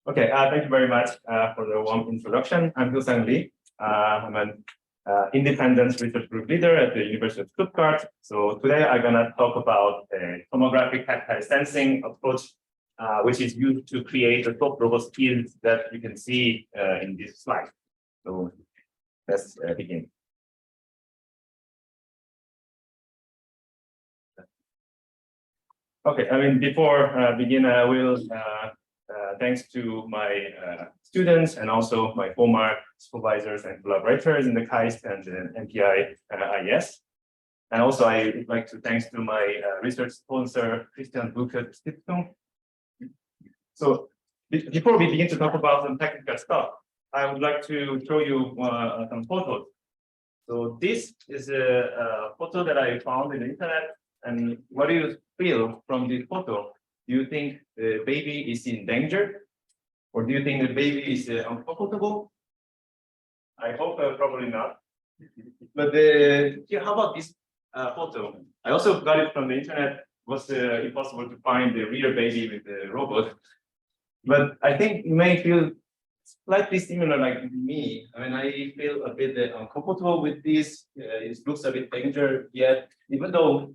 Okay, thank you very much for the warm introduction. I'm Hyosang Lee. I'm an independent research group leader at the University of Stuttgart. So today I'm going to talk about a tomographic tactile sensing approach, which is used to create the soft robot skills that you can see in this slide. So let's begin. Okay, before begin, I will thanks to my students and also my former supervisors and collaborators in the KAIST and the MPI IES. And also I would like to thanks to my research sponsor, Christian Buchert Stiftung. So before we begin to talk about some technical stuff, I would like to show you some photos. So this is a photo that I found in the internet. And what do you feel from this photo? Do you think the baby is in danger? Or do you think the baby is uncomfortable? I hope probably not. But how about this photo? I also got it from the internet. It was impossible to find the real baby with the robot. But I think you may feel slightly similar like me. I feel a bit uncomfortable with this. It looks a bit dangerous yet, even though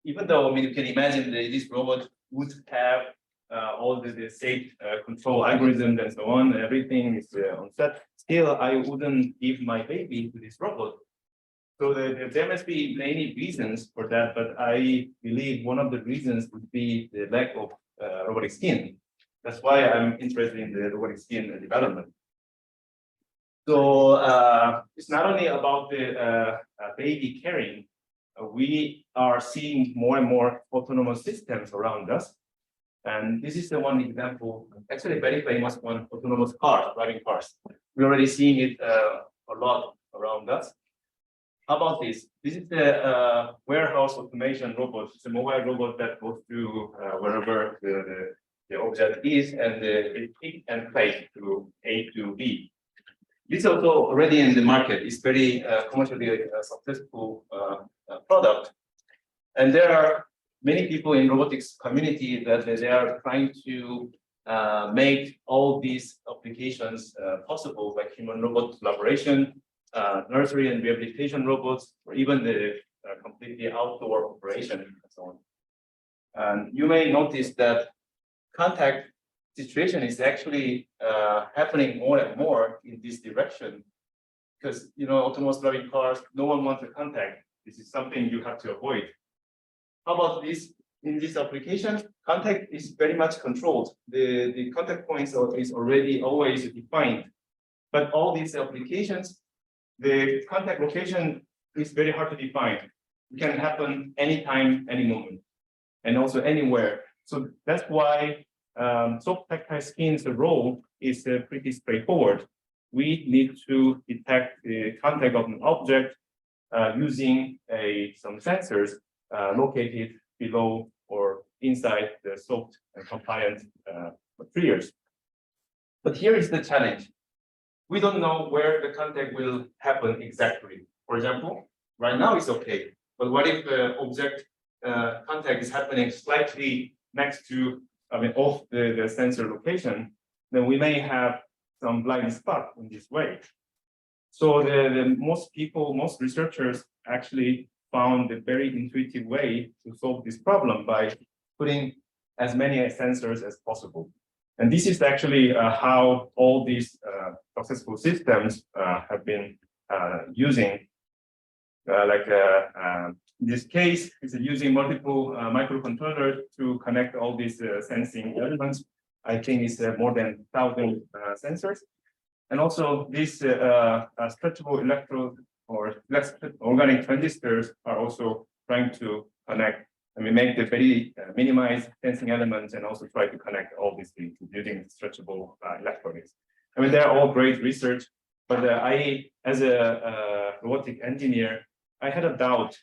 you can imagine that this robot would have all the safe control algorithms and so on. Everything is on set. Still, I wouldn't give my baby to this robot. So there must be many reasons for that, but I believe one of the reasons would be the lack of robotic skin. That's why I'm interested in the robotic skin development. So it's not only about the baby carrying. We are seeing more and more autonomous systems around us. And this is the one example, actually a very famous one, autonomous cars, driving cars. We're already seeing it a lot around us. How about this? This is the warehouse automation robot. It's a mobile robot that goes to wherever the object is, and it pick and place to A to B. This is also already in the market. It's very commercially successful product. And there are many people in robotics community that they are trying to make all these applications possible, like human-robot collaboration, nursery and rehabilitation robots, or even the completely outdoor operation and so on. And you may notice that contact situation is actually happening more and more in this direction, because autonomous driving cars, no one wants a contact. This is something you have to avoid. How about this? In this application, contact is very much controlled. The contact points is already always defined. But all these applications, the contact location is very hard to define. It can happen anytime, any moment, and also anywhere. So that's why soft tactile skin's role is pretty straightforward. We need to detect the contact of an object using some sensors located below or inside the soft and compliant materials. But here is the challenge. We don't know where the contact will happen exactly. For example, right now it's okay. But what if the object contact is happening slightly next to, off the sensor location? Then we may have some blind spot in this way. So most researchers actually found a very intuitive way to solve this problem by putting as many sensors as possible. And this is actually how all these successful systems have been using. In this case, it's using multiple microcontrollers to connect all these sensing elements. I think it's more than 1,000 sensors. And also these stretchable electrode or organic transistors are also trying to connect, make the very minimized sensing elements and also try to connect all these things using stretchable electronics. They're all great research, but I, as a robotic engineer, I had a doubt.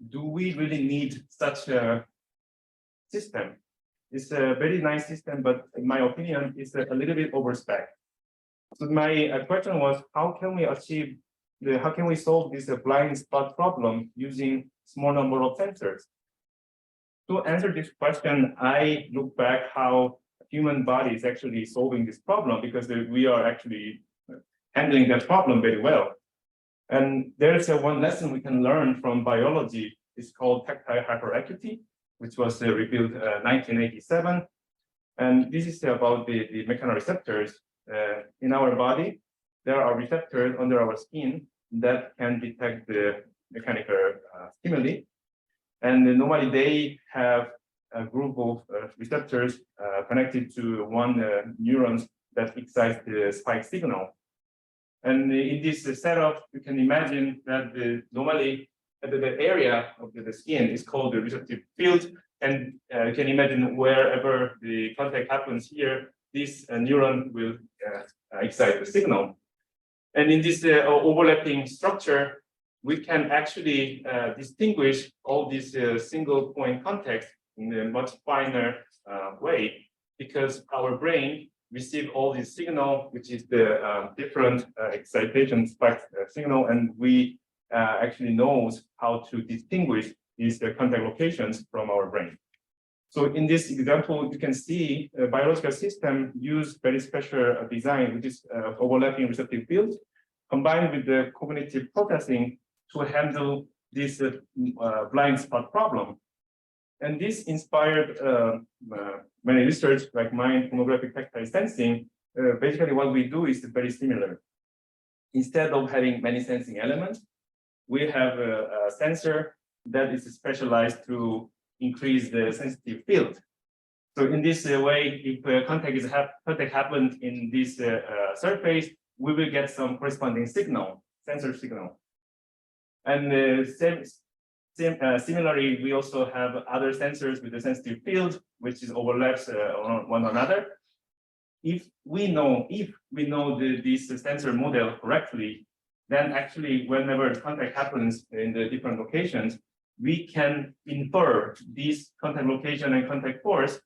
Do we really need such a system? It's a very nice system, but in my opinion, it's a little bit overspec. So my question was, how can we solve this blind spot problem using small number of sensors? To answer this question, I look back how human body is actually solving this problem because we are actually handling that problem very well. And there's one lesson we can learn from biology. It's called tactile hyperacuity, which was revealed 1987. And this is about the mechanoreceptors. In our body, there are receptors under our skin that can detect the mechanical stimuli. And normally they have a group of receptors connected to one neurons that excites the spike signal. And in this setup, you can imagine that normally the area of the skin is called the receptive field. And you can imagine wherever the contact happens here, this neuron will excite the signal. And in this overlapping structure, we can actually distinguish all these single point contacts in a much finer way, because our brain receive all this signal, which is the different excitation spike signal, and we actually knows how to distinguish these contact locations from our brain. So in this example, you can see a biological system use very special design, which is overlapping receptive fields, combined with the cognitive processing to handle this blind spot problem. And this inspired many research like mine, tomographic tactile sensing. Basically, what we do is very similar. Instead of having many sensing elements, we have a sensor that is specialized to increase the sensitive field. So in this way, if contact happened in this surface, we will get some corresponding signal, sensor signal. And similarly, we also have other sensors with the sensitive field, which is overlaps on one another. If we know this sensor model correctly, then actually whenever contact happens in the different locations, we can infer this contact location and contact force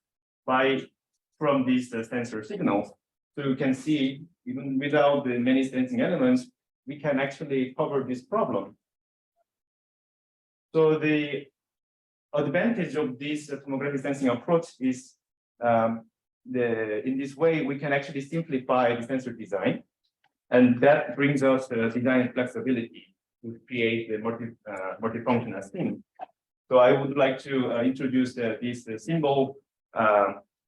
from these sensor signals. So you can see, even without the many sensing elements, we can actually cover this problem. So the advantage of this tomographic sensing approach is in this way, we can actually simplify the sensor design. And that brings us design flexibility to create the multifunctional scheme. So I would like to introduce this symbol.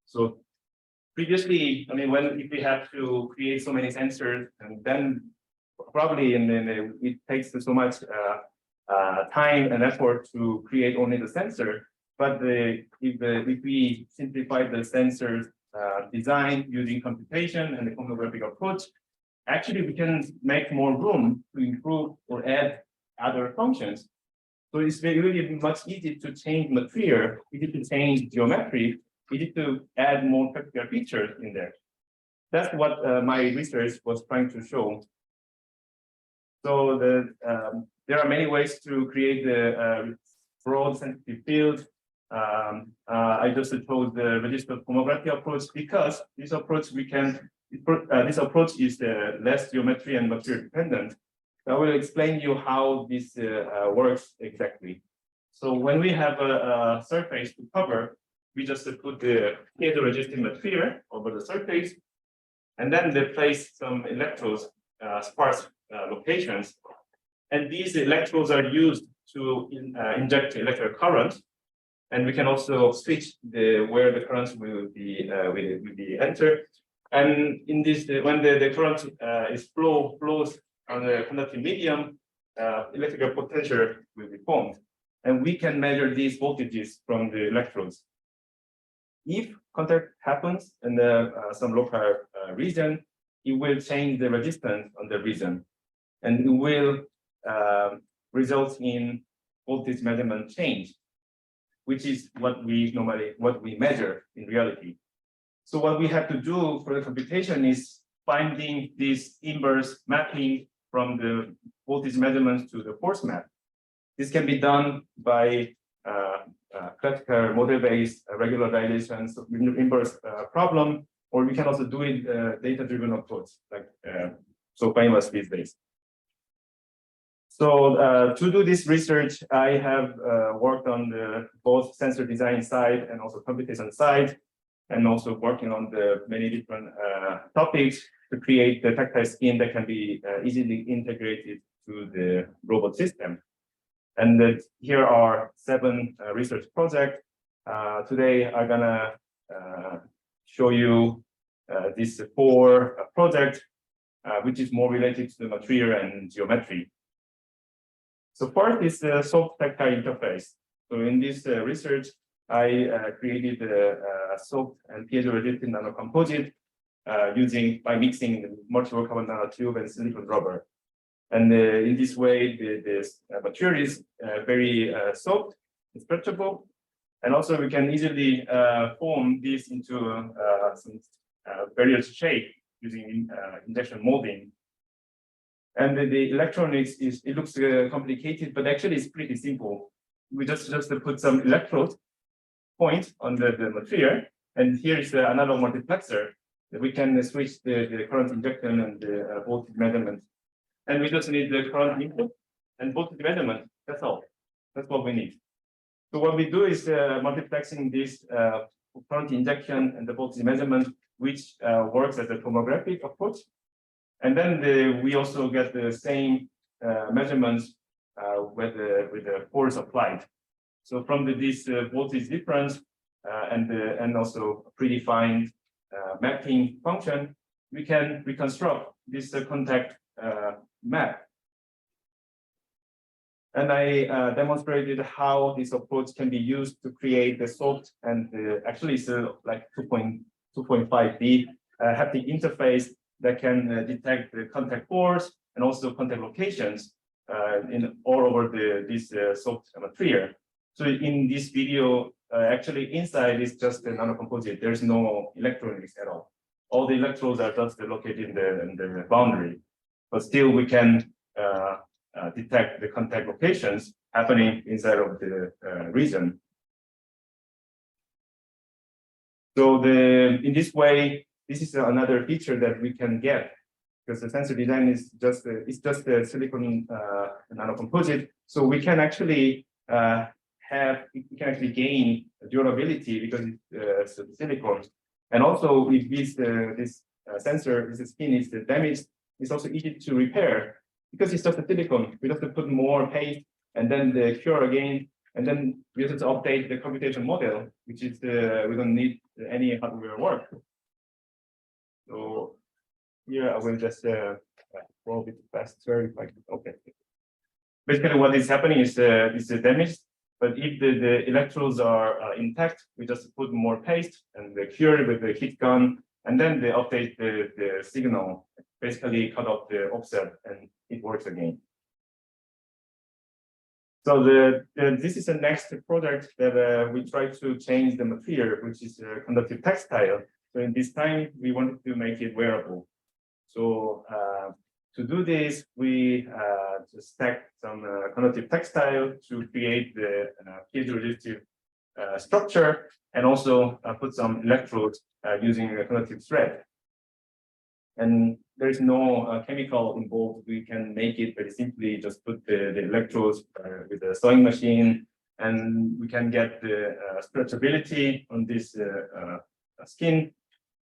So previously, I mean, if we have to create so many sensors, and then probably it takes so much time and effort to create only the sensor. But if we simplify the sensor design using computation and the tomographic approach, actually we can make more room to improve or add other functions. So it's really much easier to change material, easy to change geometry, easy to add more practical features in there. That's what my research was trying to show. So there are many ways to create the broad sensitive field. I just chose the registered tomography approach because this approach this approach is less geometry and material dependent. I will explain you how this works exactly. So when we have a surface to cover, we just put the piezo-resistive material over the surface, and then they place some electrodes, sparse locations. And these electrodes are used to inject electric current. And we can also switch where the current will be entered. And in this, when the current flows on the conductive medium, electrical potential will be formed. And we can measure these voltages from the electrodes. If contact happens in some local region, it will change the resistance on the region. And it will result in voltage measurement change, which is what we measure in reality. So what we have to do for the computation is finding this inverse mapping from the voltage measurements to the force map. This can be done by classical model-based regularization, so inverse problem, or we can also do it data-driven approach, like so famous these days. So to do this research, I have worked on both sensor design side and also computation side. and also working on the many different topics to create the tactile skin that can be easily integrated to the robot system. And here are 7 research projects. Today, I'm gonna show you these 4 projects, which is more related to the material and geometry. So first is the soft tactile interface. So in this research, I created a soft and piezo-resistant nanocomposite by mixing multiple carbon nanotube and silicon rubber. And in this way, the material is very soft, and stretchable, and also we can easily form this into some various shape using injection molding. And the electronics it looks complicated, but actually it's pretty simple. We just put some electrode point on the material, and here is the analog multiplexer that we can switch the current injection and the voltage measurement. And we just need the current input and voltage measurement. That's all. That's what we need. So what we do is multiplexing this current injection and the voltage measurement, which works as a tomographic approach. And then we also get the same measurements with the force applied. So from this voltage difference and also predefined mapping function, we can reconstruct this contact map. And I demonstrated how this approach can be used to create the soft and actually it's like 2.5D haptic interface that can detect the contact force and also contact locations in all over this soft material. So in this video, actually inside is just a nanocomposite. There's no electronics at all. All the electrodes are just located in the boundary, but still we can detect the contact locations happening inside of the region. So in this way, this is another feature that we can get because the sensor design is just a silicon nanocomposite. So we can actually gain durability because it's silicon, and also if this sensor, this skin is damaged, it's also easy to repair because it's just a silicon. We have to put more paste and then the cure again, and then we have to update the computation model, which is we don't need any hardware work. So here I will just go a bit faster. Okay. Basically, what is happening is damage. But if the electrodes are intact, we just put more paste and the cure with the heat gun, and then they update the signal, basically cut off the offset, and it works again. So this is the next project that we try to change the material, which is conductive textile. So in this time, we wanted to make it wearable. So to do this, we just stack some conductive textile to create the piezoresistive structure, and also put some electrodes using a conductive thread. And there is no chemical involved. We can make it very simply, just put the electrodes with a sewing machine, and we can get the stretchability on this skin.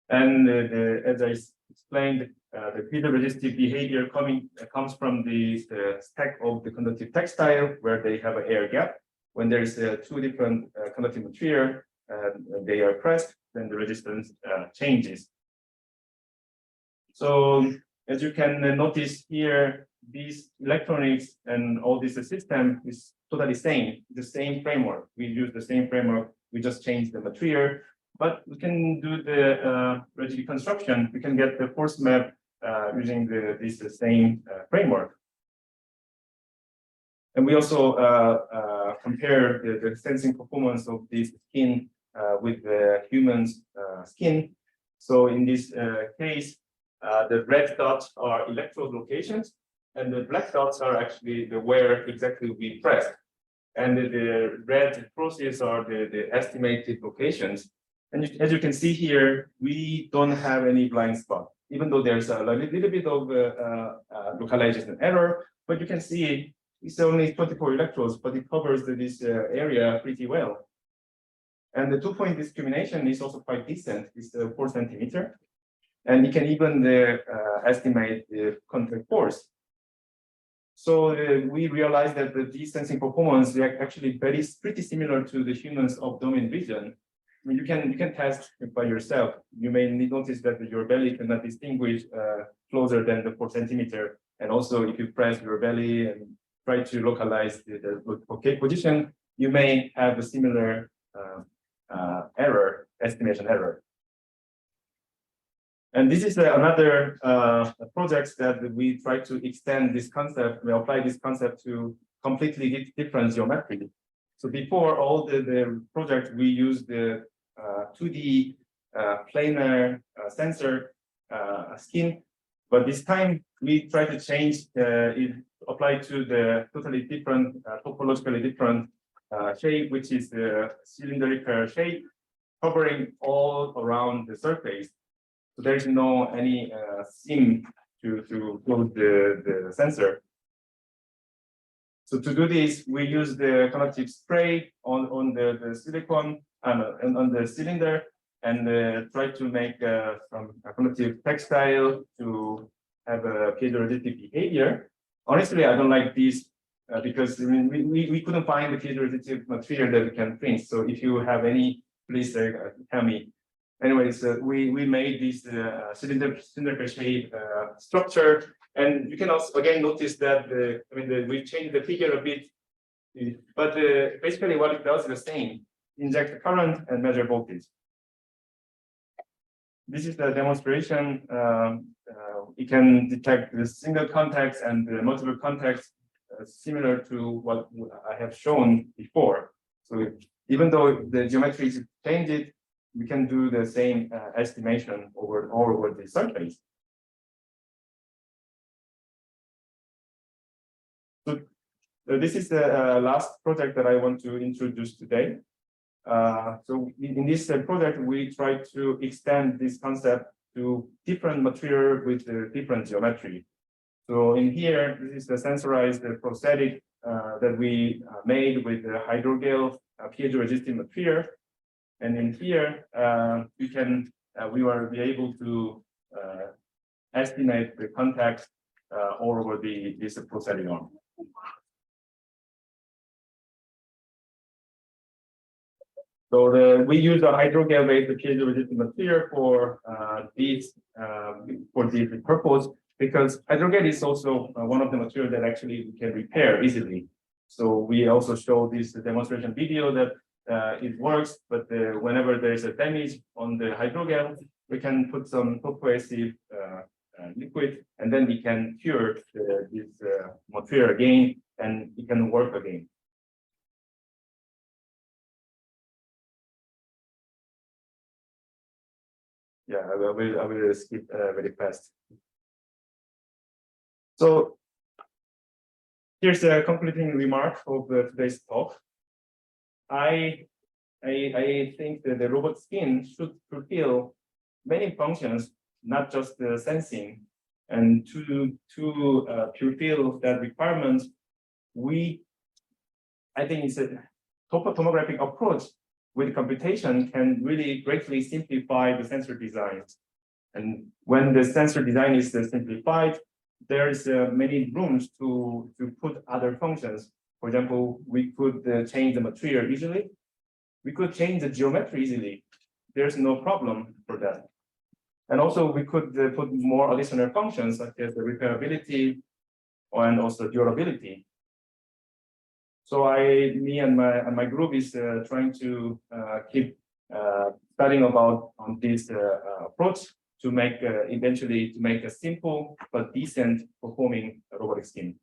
And as I explained, the piezoresistive behavior comes from the stack of the conductive textile, where they have an air gap. When there is 2 different conductive material, they are pressed, then the resistance changes. So as you can notice here, these electronics and all this system is totally the same framework. We use the same framework. We just change the material, but we can do the rigid construction. We can get the force map using this same framework. And we also compare the sensing performance of this skin with the human's skin. So in this case, the red dots are electrode locations, and the black dots are actually where exactly we pressed. And the red crosses are the estimated locations. And as you can see here, we don't have any blind spot, even though there's a little bit of localization error. But you can see it's only 24 electrodes, but it covers this area pretty well. And the 2-point discrimination is also quite decent. It's 4 centimeter. And you can even estimate the contact force. So we realized that these sensing performance is actually pretty similar to the humans of domain vision. I mean, you can test it by yourself. You may notice that your belly cannot distinguish closer than the 4 centimeter. And also, if you press your belly and try to localize the position, you may have a similar estimation error. And this is another project that we try to extend this concept. We apply this concept to completely different geometry. So before all the project, we used the 2D planar sensor skin, but this time we try to change it, apply to the totally different, topologically different shape, which is the cylindrical shape, covering all around the surface. So there is no any seam to close the sensor. So to do this, we use the conductive spray on the silicone and on the cylinder, and try to make some conductive textile to have a piezoresistive behavior. Honestly, I don't like this because I mean, we couldn't find the piezoresistive material that we can print. So if you have any, please tell me. Anyways, we made this cylindrical shape structure, and you can also again notice that we changed the figure a bit, but basically what it does is the same: inject the current and measure voltage. This is the demonstration. You can detect the single contacts and the multiple contacts, similar to what I have shown before. So even though the geometry is changed, we can do the same estimation over the surface. So this is the last project that I want to introduce today. So in this project, we try to extend this concept to different material with different geometry. So in here, this is the sensorized prosthetic that we made with the hydrogel piezoresistive material. And in here, we will be able to estimate the contact all over this prosthetic arm. So we use a hydrogel-based piezoresistive material for this purpose, because hydrogel is also one of the materials that actually we can repair easily. So we also show this demonstration video that it works, but whenever there is a damage on the hydrogel, we can put some cohesive liquid, and then we can cure this material again, and it can work again. Yeah, I will skip very fast. So here's a concluding remark of today's talk. I think that the robot skin should fulfill many functions, not just the sensing. And to fulfill that requirement, I think it's a tomographic approach with computation can really greatly simplify the sensor design. And when the sensor design is simplified, there is many rooms to put other functions. For example, we could change the material easily. We could change the geometry easily. There's no problem for that. And also we could put more additional functions such as the repairability and also durability. So me and my group is trying to keep studying on this approach to make eventually to make a simple but decent performing robotic skin.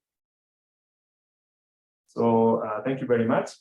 So thank you very much.